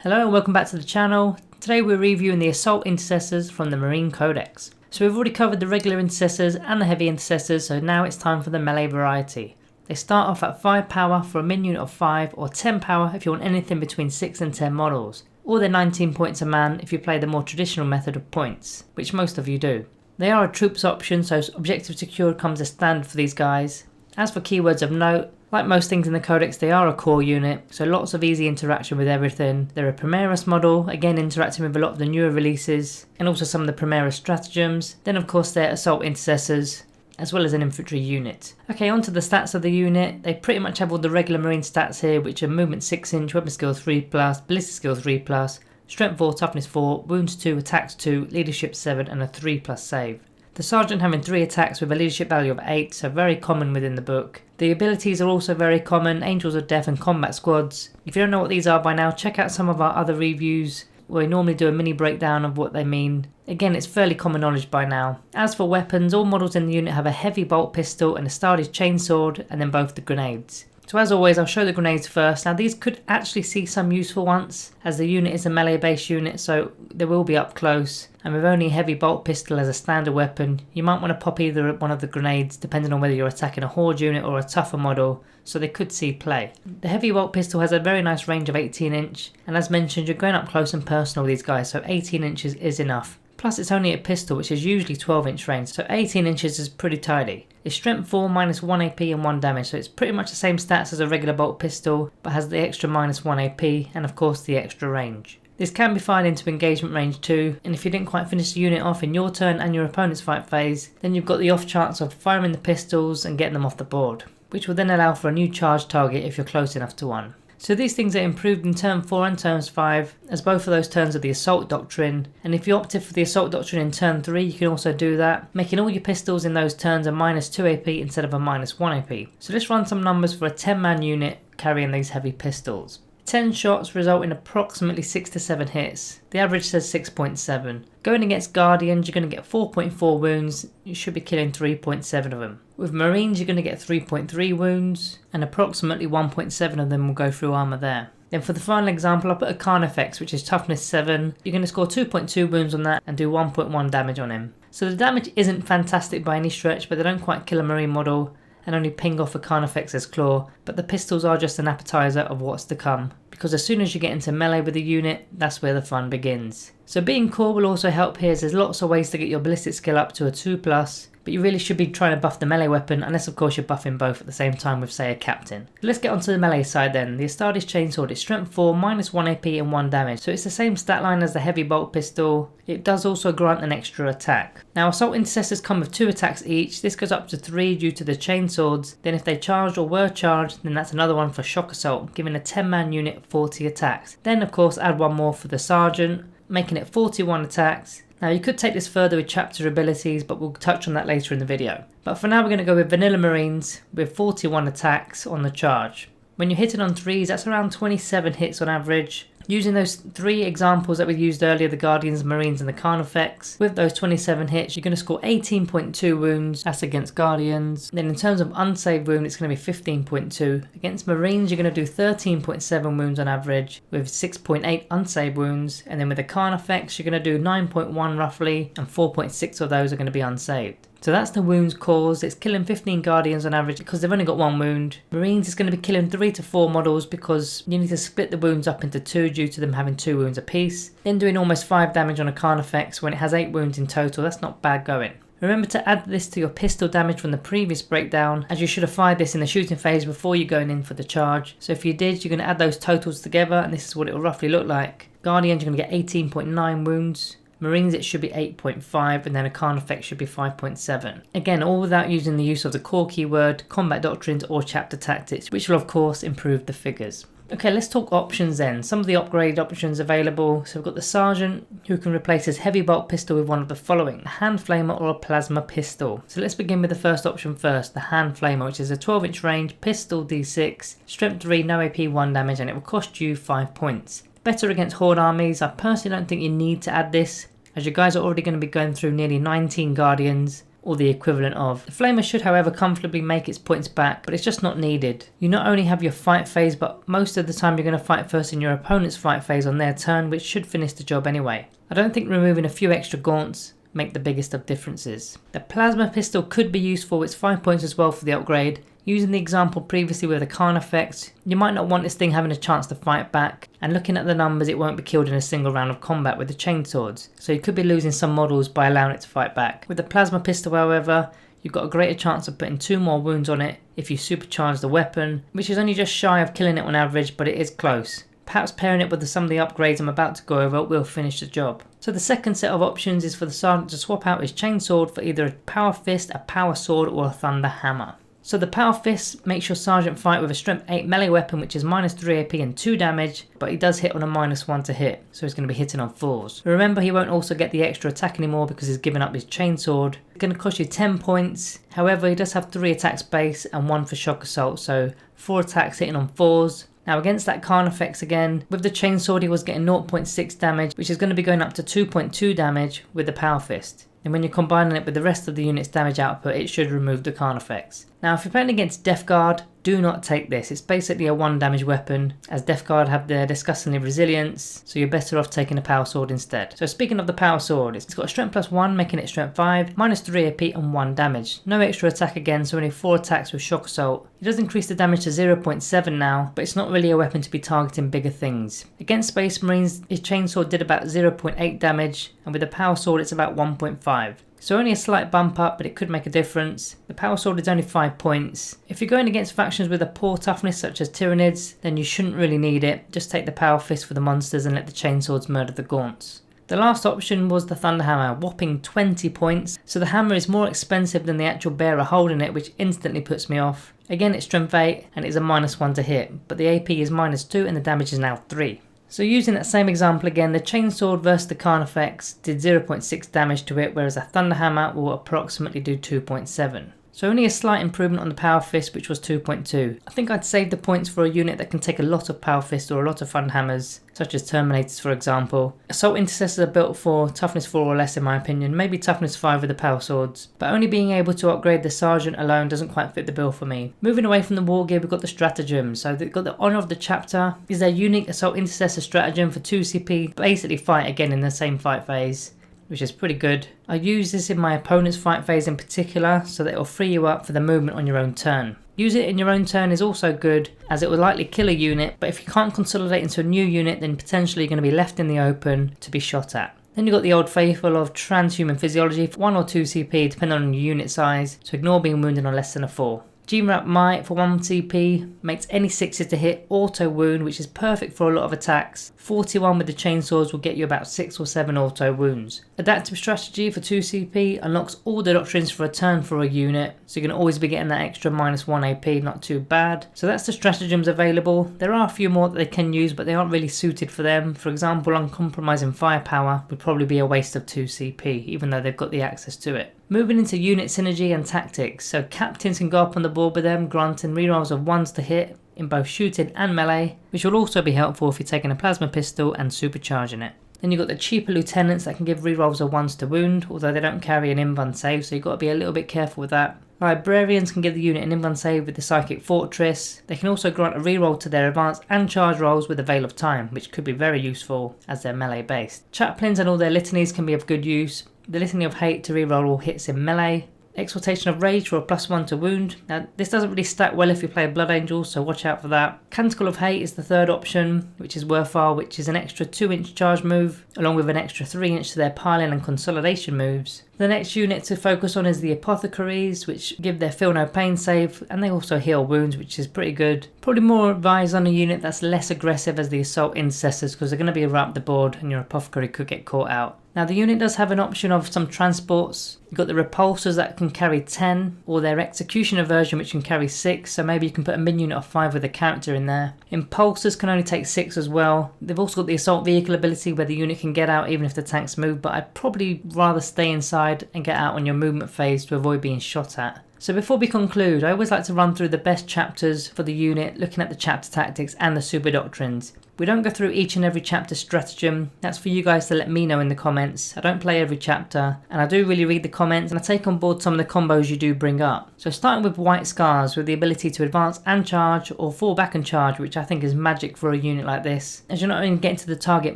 Hello and welcome back to the channel. Today we're reviewing the Assault Intercessors from the Marine Codex. So we've already covered the regular Intercessors and the heavy Intercessors, so now it's time for the melee variety. They start off at 5 power for a min unit of 5 or 10 power if you want anything between 6 and 10 models. Or they're 19 points a man if you play the more traditional method of points, which most of you do. They are a troops option, so objective secured comes as standard for these guys. As for keywords of note, like most things in the Codex, they are a core unit, so lots of easy interaction with everything. They're a Primaris model, again interacting with a lot of the newer releases, and also some of the Primaris Stratagems. Then of course they're Assault Intercessors, as well as an infantry unit. Okay, on to the stats of the unit. They pretty much have all the regular Marine stats here, which are movement 6-inch, weapon skill 3+, ballistic skill 3+, strength 4, toughness 4, wounds 2, attacks 2, leadership 7, and a 3+ save. The Sergeant having 3 attacks with a leadership value of 8, so very common within the book. The abilities are also very common, Angels of Death and Combat Squads. If you don't know what these are by now, check out some of our other reviews where we normally do a mini breakdown of what they mean. Again, it's fairly common knowledge by now. As for weapons, all models in the unit have a heavy bolt pistol and a Stardust chainsword, and then both the grenades. So as always, I'll show the grenades first. Now these could actually see some useful ones, as the unit is a melee based unit, so they will be up close. And with only a heavy bolt pistol as a standard weapon, you might want to pop either one of the grenades depending on whether you're attacking a horde unit or a tougher model, so they could see play. The heavy bolt pistol has a very nice range of 18-inch, and as mentioned, you're going up close and personal with these guys, so 18 inches is enough. Plus it's only a pistol, which is usually 12-inch range, so 18 inches is pretty tidy. It's strength 4, minus 1 AP and 1 damage, so it's pretty much the same stats as a regular bolt pistol, but has the extra minus 1 AP and of course the extra range. This can be fired into engagement range too, and if you didn't quite finish the unit off in your turn and your opponent's fight phase, then you've got the off chance of firing the pistols and getting them off the board, which will then allow for a new charge target if you're close enough to one. So these things are improved in turn 4 and turn 5, as both of those turns are the Assault Doctrine, and if you opted for the Assault Doctrine in turn 3 you can also do that, making all your pistols in those turns a minus 2 AP instead of a minus 1 AP. So let's run some numbers for a 10-man unit carrying these heavy pistols. 10 shots result in approximately 6 to 7 hits. The average says 6.7. Going against Guardians, you're going to get 4.4 wounds. You should be killing 3.7 of them. With Marines, you're going to get 3.3 wounds, and approximately 1.7 of them will go through armor there. Then for the final example, I'll put a Carnifex, which is toughness 7. You're going to score 2.2 wounds on that and do 1.1 damage on him. So the damage isn't fantastic by any stretch, but they don't quite kill a Marine model and only ping off a Carnifex's claw, but the pistols are just an appetizer of what's to come, because as soon as you get into melee with the unit, that's where the fun begins. So being core will also help here, as there's lots of ways to get your ballistic skill up to a 2+, but you really should be trying to buff the melee weapon, unless of course you're buffing both at the same time with say a captain. Let's get onto the melee side then. The Stardust chainsword is strength 4, minus 1 AP and 1 damage, so it's the same stat line as the heavy bolt pistol. It does also grant an extra attack. Now Assault Intercessors come with 2 attacks each. This goes up to 3 due to the chainswords. Then if they charged or were charged, then that's another one for shock assault, giving a 10-man unit 40 attacks. Then of course add one more for the Sergeant, making it 41 attacks. Now you could take this further with chapter abilities, but we'll touch on that later in the video. But for now we're going to go with Vanilla Marines with 41 attacks on the charge. When you're hitting on 3s, that's around 27 hits on average. Using those 3 examples that we used earlier, the Guardians, Marines and the Carnifex, with those 27 hits, you're going to score 18.2 wounds. That's against Guardians. Then in terms of unsaved wound, it's going to be 15.2. Against Marines, you're going to do 13.7 wounds on average, with 6.8 unsaved wounds. And then with the Carnifex, you're going to do 9.1 roughly, and 4.6 of those are going to be unsaved. So that's the wounds caused. It's killing 15 Guardians on average because they've only got 1 wound. Marines is going to be killing 3 to 4 models because you need to split the wounds up into 2 due to them having 2 wounds apiece. Then doing almost 5 damage on a Carnifex when it has 8 wounds in total. That's not bad going. Remember to add this to your pistol damage from the previous breakdown, as you should have fired this in the shooting phase before you're going in for the charge. So if you did, you're going to add those totals together and this is what it will roughly look like. Guardians, you're going to get 18.9 wounds. Marines it should be 8.5 and then a Carnifex should be 5.7. Again, all without using the use of the core keyword, combat doctrines or chapter tactics, which will of course improve the figures. Okay, let's talk options then. Some of the upgrade options available. So we've got the Sergeant, who can replace his heavy bolt pistol with one of the following: a hand flamer or a plasma pistol. So let's begin with the first option first, the hand flamer, which is a 12-inch range pistol D6, strength 3, no AP, 1 damage, and it will cost you 5 points. Better against horde armies. I personally don't think you need to add this, as you guys are already going to be going through nearly 19 Guardians or the equivalent of. The Flamer should however comfortably make its points back, but it's just not needed. You not only have your fight phase, but most of the time you're going to fight first in your opponent's fight phase on their turn, which should finish the job anyway. I don't think removing a few extra gaunts make the biggest of differences. The plasma pistol could be useful, it's 5 points as well for the upgrade. Using the example previously with the Khan effect, you might not want this thing having a chance to fight back, and looking at the numbers it won't be killed in a single round of combat with the chainswords, so you could be losing some models by allowing it to fight back. With the plasma pistol however, you've got a greater chance of putting 2 more wounds on it if you supercharge the weapon, which is only just shy of killing it on average, but it is close. Perhaps pairing it with some of the upgrades I'm about to go over will finish the job. So the second set of options is for the Sergeant to swap out his chainsword for either a power fist, a power sword or a thunder hammer. So the Power Fist makes your Sergeant fight with a Strength 8 melee weapon which is -3 AP and 2 damage, but he does hit on a -1 to hit, so he's going to be hitting on 4s. Remember, he won't also get the extra attack anymore because he's given up his chainsword. It's going to cost you 10 points, however he does have 3 attacks base and 1 for shock assault, so 4 attacks hitting on 4s. Now against that Khan effects again, with the chainsword he was getting 0.6 damage, which is going to be going up to 2.2 damage with the Power Fist. And when you're combining it with the rest of the unit's damage output, it should remove the Khan effects. Now if you're playing against Death Guard, do not take this. It's basically a 1 damage weapon, as Death Guard have their disgustingly resilience, so you're better off taking a power sword instead. So speaking of the power sword, it's got a strength +1 making it strength 5, -3 AP and 1 damage. No extra attack again, so only 4 attacks with shock assault. It does increase the damage to 0.7 now, but it's not really a weapon to be targeting bigger things. Against Space Marines, his chainsword did about 0.8 damage, and with the power sword it's about 1.5. So only a slight bump up, but it could make a difference. The power sword is only 5 points. If you're going against factions with a poor toughness such as Tyranids, then you shouldn't really need it. Just take the power fist for the monsters and let the chainswords murder the gaunts. The last option was the Thunder Hammer, whopping 20 points. So the hammer is more expensive than the actual bearer holding it, which instantly puts me off. Again, it's strength 8 and it's a -1 to hit, but the AP is -2 and the damage is now 3. So using that same example again, the chainsword versus the Khan effects did 0.6 damage to it, whereas a thunder hammer will approximately do 2.7. So only a slight improvement on the power fist, which was 2.2. I think I'd save the points for a unit that can take a lot of power fist or a lot of thunder hammers, such as Terminators for example. Assault Intercessors are built for toughness 4 or less in my opinion, maybe toughness 5 with the power swords, but only being able to upgrade the Sergeant alone doesn't quite fit the bill for me. Moving away from the Wargear, we've got the Stratagems. So they've got the Honour of the Chapter, is their unique Assault Intercessor stratagem for 2 CP, basically fight again in the same fight phase, which is pretty good. I use this in my opponent's fight phase in particular, so that it will free you up for the movement on your own turn. Use it in your own turn is also good, as it will likely kill a unit, but if you can't consolidate into a new unit, then potentially you're going to be left in the open to be shot at. Then you've got the old faithful of Transhuman Physiology for 1 or 2 CP depending on your unit size, to ignore being wounded on less than a 4. Gmrap Might for 1 CP makes any 6s to hit auto wound, which is perfect for a lot of attacks. 41 with the chainswords will get you about 6 or 7 auto wounds. Adaptive Strategy for 2 CP unlocks all the doctrines for a turn for a unit, so you're going to always be getting that extra -1 AP, not too bad. So that's the stratagems available. There are a few more that they can use, but they aren't really suited for them. For example, uncompromising firepower would probably be a waste of 2 CP, even though they've got the access to it. Moving into unit synergy and tactics, so captains can go up on the board with them, granting rerolls of 1s to hit in both shooting and melee, which will also be helpful if you're taking a plasma pistol and supercharging it. Then you've got the cheaper lieutenants that can give rerolls of 1s to wound, although they don't carry an invuln save, so you've got to be a little bit careful with that. Librarians can give the unit an invuln save with the Psychic Fortress. They can also grant a reroll to their advance and charge rolls with the Veil of Time, which could be very useful as they're melee based. Chaplains and all their litanies can be of good use. The Litany of Hate to reroll all hits in melee. Exaltation of Rage for a +1 to wound. Now this doesn't really stack well if you play a Blood Angel, so watch out for that. Canticle of Hate is the third option, which is worthwhile, which is an extra 2-inch charge move, along with an extra 3-inch to their piling and consolidation moves. The next unit to focus on is the Apothecaries, which give their Feel No Pain save, and they also heal wounds, which is pretty good. Probably more advised on a unit that's less aggressive as the Assault Intercessors, because they're going to be right up the board and your Apothecary could get caught out. Now the unit does have an option of some transports. You've got the Repulsors that can carry 10, or their Executioner version which can carry 6, so maybe you can put a minion of 5 with a character in there. Impulsors can only take 6 as well. They've also got the Assault Vehicle ability where the unit can get out even if the tanks move, but I'd probably rather stay inside and get out on your movement phase to avoid being shot at. So before we conclude, I always like to run through the best chapters for the unit, looking at the chapter tactics and the super doctrines. We don't go through each and every chapter stratagem, that's for you guys to let me know in the comments. I don't play every chapter, and I do really read the comments and I take on board some of the combos you do bring up. So starting with White Scars with the ability to advance and charge, or fall back and charge, which I think is magic for a unit like this, as you're not only getting to the target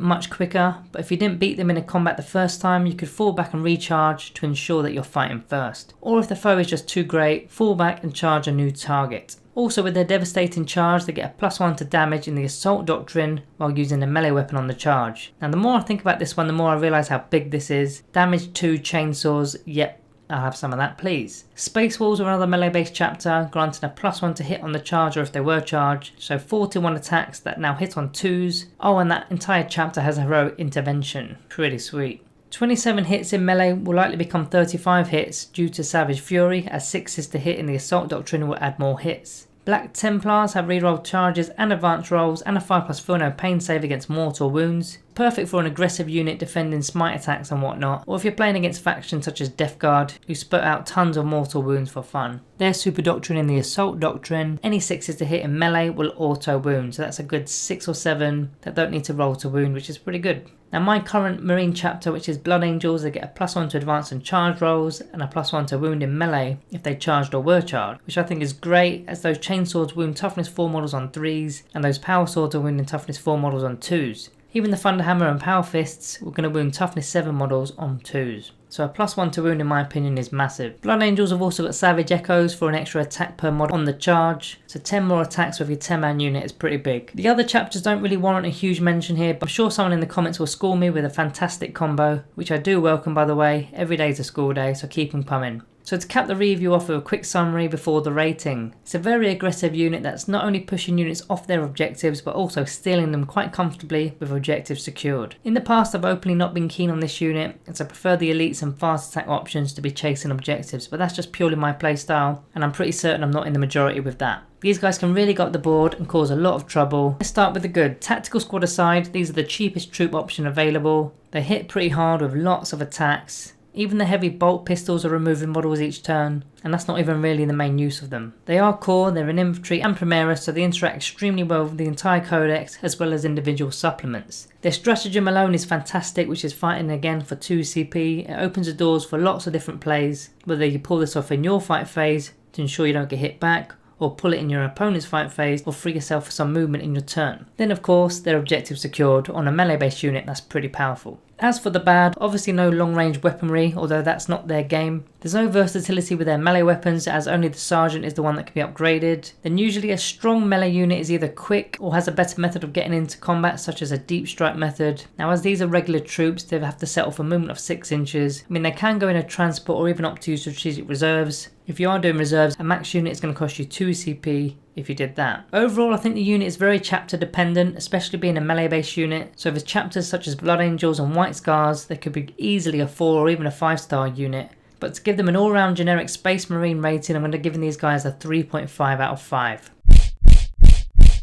much quicker, but if you didn't beat them in a combat the first time, you could fall back and recharge to ensure that you're fighting first. Or if the foe is just too great, fall back and charge a new target. Also with their devastating charge, they get a +1 to damage in the assault doctrine while using a melee weapon on the charge. Now the more I think about this one, the more I realise how big this is. Damage 2 chainsaws, yep, I'll have some of that please. Space Walls are another melee based chapter, granting a +1 to hit on the charge or if they were charged, so 41 attacks that now hit on 2s. Oh, and that entire chapter has a heroic intervention, pretty sweet. 27 hits in melee will likely become 35 hits due to Savage Fury, as 6s to hit in the Assault Doctrine will add more hits. Black Templars have rerolled charges and advanced rolls and a 5+4 no pain save against mortal wounds. Perfect for an aggressive unit defending smite attacks and whatnot, or if you're playing against factions such as Death Guard who spurt out tons of mortal wounds for fun. Their super doctrine in the Assault Doctrine, any 6s to hit in melee will auto wound, so that's a good 6 or 7 that don't need to roll to wound, which is pretty good. Now my current Marine chapter, which is Blood Angels, they get a +1 to advance and charge rolls and a +1 to wound in melee if they charged or were charged, which I think is great, as those chainswords wound toughness 4 models on 3s and those power swords are wounding toughness 4 models on 2s. Even the Thunderhammer and Power Fists were going to wound toughness 7 models on 2s. So a +1 to wound in my opinion is massive. Blood Angels have also got Savage Echoes for an extra attack per mod on the charge, so 10 more attacks with your 10-man unit is pretty big. The other chapters don't really warrant a huge mention here, but I'm sure someone in the comments will school me with a fantastic combo, which I do welcome by the way. Every day is a school day, so keep them coming. So to cap the review off with a quick summary before the rating. It's a very aggressive unit that's not only pushing units off their objectives but also stealing them quite comfortably with objectives secured. In the past I've openly not been keen on this unit, as I prefer the elites and fast attack options to be chasing objectives, but that's just purely my playstyle and I'm pretty certain I'm not in the majority with that. These guys can really go up the board and cause a lot of trouble. Let's start with the good. Tactical squad aside, these are the cheapest troop option available. They hit pretty hard with lots of attacks. Even the heavy bolt pistols are removing models each turn, and that's not even really the main use of them. They are core, they're in infantry and Primera, so they interact extremely well with the entire codex as well as individual supplements. Their stratagem alone is fantastic, which is fighting again for 2 CP. It opens the doors for lots of different plays, whether you pull this off in your fight phase to ensure you don't get hit back, or pull it in your opponent's fight phase, or free yourself for some movement in your turn. Then of course, their objective secured on a melee based unit that's pretty powerful. As for the bad, obviously no long range weaponry, although that's not their game. There's no versatility with their melee weapons, as only the sergeant is the one that can be upgraded. Then usually a strong melee unit is either quick or has a better method of getting into combat, such as a deep strike method. Now as these are regular troops, they have to settle for movement of 6 inches. I mean, they can go in a transport or even opt to use strategic reserves. If you are doing reserves, a max unit is going to cost you 2 CP if you did that. Overall, I think the unit is very chapter dependent, especially being a melee based unit. So with chapters such as Blood Angels and White Scars, they could be easily a 4 or even a 5-star unit. But to give them an all-round generic Space Marine rating, I'm going to give these guys a 3.5 out of 5.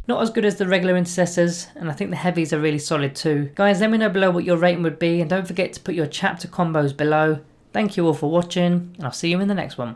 Not as good as the regular Intercessors, and I think the heavies are really solid too. Guys, let me know below what your rating would be, and don't forget to put your chapter combos below. Thank you all for watching, and I'll see you in the next one.